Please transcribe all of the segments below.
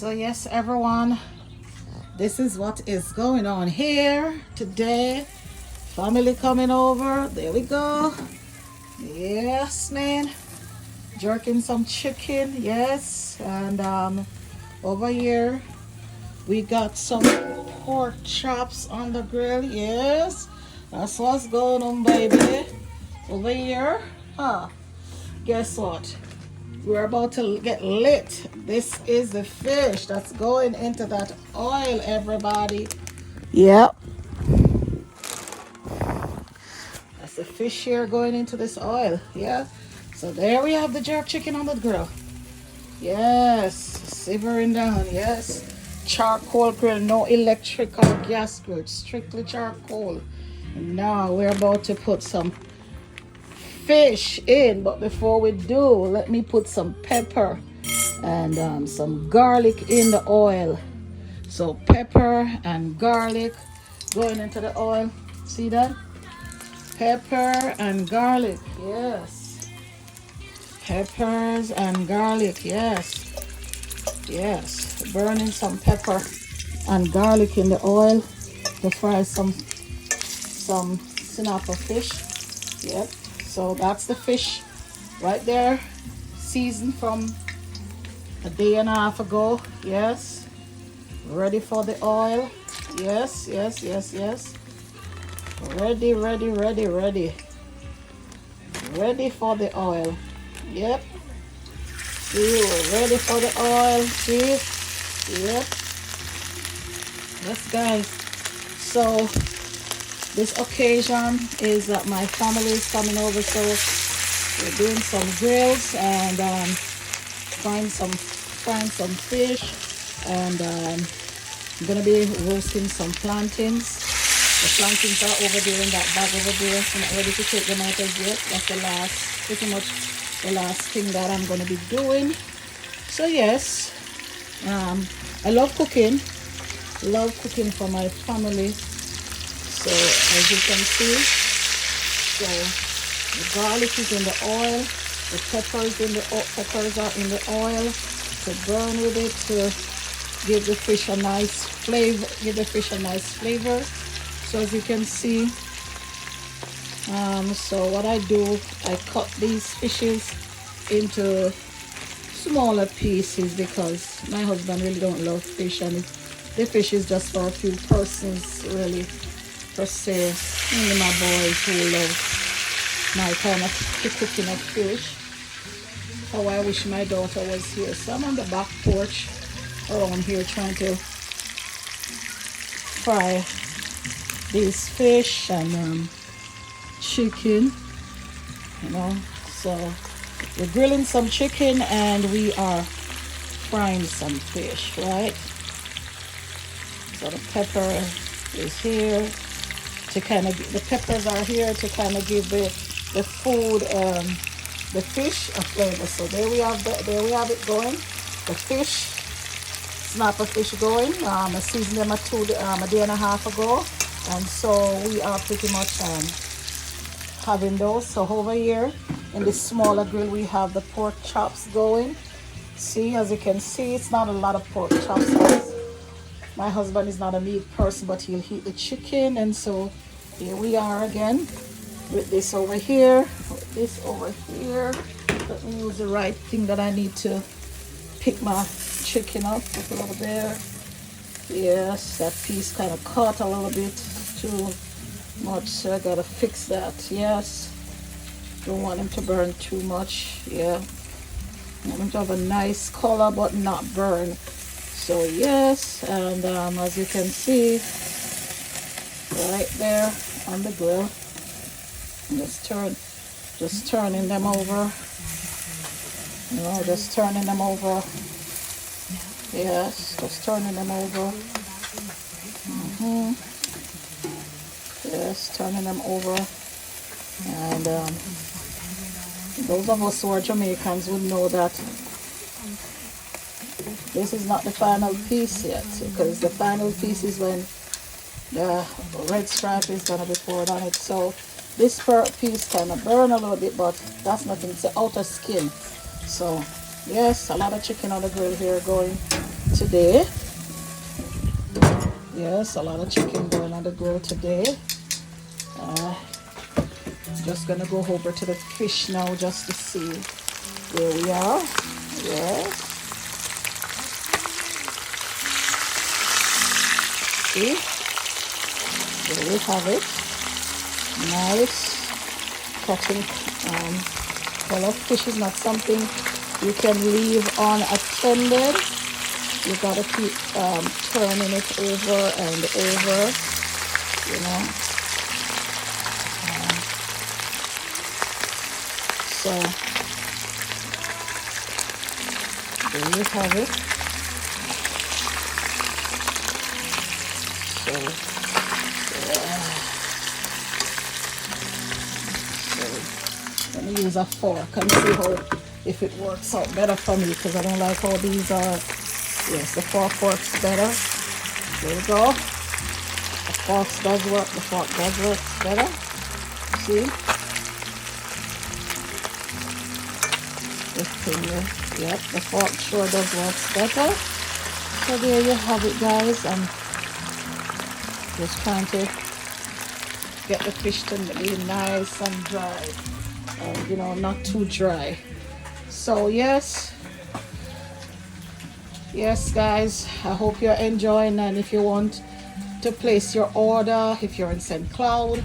So yes, everyone, this is what is going on here today. Family coming over. There we go. Yes, man. Jerking some chicken. Yes. And over here we got some pork chops on the grill. Yes. That's what's going on, baby. Over here. Guess what? We're about to get lit. This is the fish that's going into that oil, everybody. Yep. That's the fish here going into this oil. Yeah. So there we have the jerk chicken on the grill. Yes. Simmering down. Yes. Charcoal grill. No electric or gas grill. Strictly charcoal. And now we're about to put some fish in, but before we do, let me put some pepper and some garlic in the oil. So pepper and garlic going into the oil. See that? Pepper and garlic. Yes. Peppers and garlic. Yes. Yes. Burning some pepper and garlic in the oil to fry some snapper fish. Yep. So that's the fish right there, seasoned from a day and a half ago. Yes. Ready for the oil. Yes, yes, yes, yes. Ready, ready, ready, ready. Ready for the oil. Yep. See, we're ready for the oil. See? Yep. Yes, guys. So this occasion is that my family is coming over, so we're doing some grills and frying some fish, and I'm gonna be roasting some plantains. The plantains are over there in that bag over there. I'm not ready to take them out as yet. That's the last, pretty much the last thing that I'm gonna be doing. So yes, I love cooking for my family. So as you can see, so the garlic is in the oil, the peppers are in the oil to burn with it to give the fish a nice flavor. So as you can see, so what I do, I cut these fishes into smaller pieces because my husband really don't love fish, and the fish is just for a few persons really. Per se, only my boys who love my kind of cooking of fish. Oh, I wish my daughter was here. So I'm on the back porch around here trying to fry these fish and chicken, you know. So we're grilling some chicken and we are frying some fish, right? So the pepper is here to kind of, the peppers are here to kind of give the food, the fish a flavor. So there we have it going. The fish, snapper fish going. I seasoned them a day and a half ago, and so we are pretty much having those. So over here in the smaller grill we have the pork chops going. See, as you can see, it's not a lot of pork chops. My husband is not a meat person, but he'll eat the chicken, and so here we are again with this over here, Let me use the right thing that I need to pick my chicken up. Put it over there. Yes, that piece kind of caught a little bit too much, so I gotta fix that. Yes, don't want him to burn too much. Yeah, I want him to have a nice color but not burn. So yes, and as you can see, right there on the grill, just turning them over. You know, just turning them over. Yes, just turning them over. Yes, turning them over. And those of us who are Jamaicans would know that this is not the final piece yet, because the final piece is when the red stripe is going to be poured on it. So this piece kind of burn a little bit, but that's nothing. It's the outer skin. So yes, a lot of chicken on the grill here going. today. Yes, a lot of chicken going on the grill today. Just gonna go over to the fish now just to see where we are. Yes. See? There we have it. Nice cutting color. Fish is not something you can leave unattended. You gotta keep turning it over and over, you know. So there you have it. So let me use a fork and see how if it works out better for me, because I don't like how these are. Yes, the fork works better. There we go. The fork does work. The fork does work better. See? This thing here. Yep, the fork sure does work better. So there you have it, guys. I'm just trying to get the fish to be nice and dry. You know, not too dry. So yes, guys, I hope you're enjoying. And if you want to place your order, if you're in St. Cloud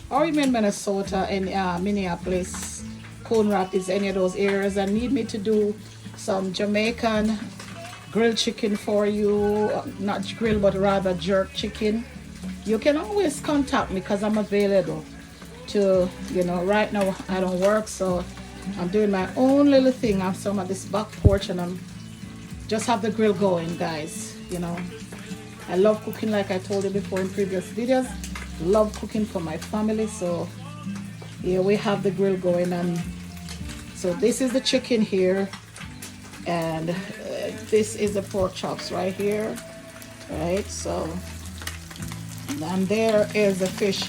or even in Minnesota and Minneapolis, Coon Rapids, any of those areas, and need me to do some Jamaican grilled chicken for you, not grill but rather jerk chicken, you can always contact me, because I'm available to, you know, right now I don't work, so I'm doing my own little thing. I'm some at this back porch and I'm just have the grill going, guys. You know, I love cooking, like I told you before in previous videos. Love cooking for my family. So here we have the grill going, and so this is the chicken here, and this is the pork chops right here, right? So, and there is the fish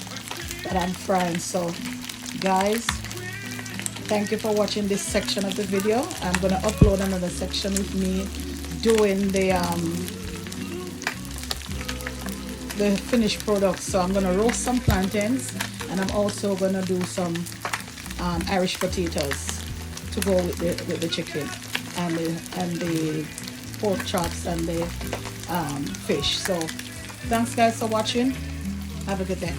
that I'm frying. So guys, thank you for watching this section of the video. I'm gonna upload another section with me doing the finished product. So I'm gonna roast some plantains, and I'm also gonna do some Irish potatoes to go with the chicken and the pork chops and the fish. So thanks guys for watching. Have a good day.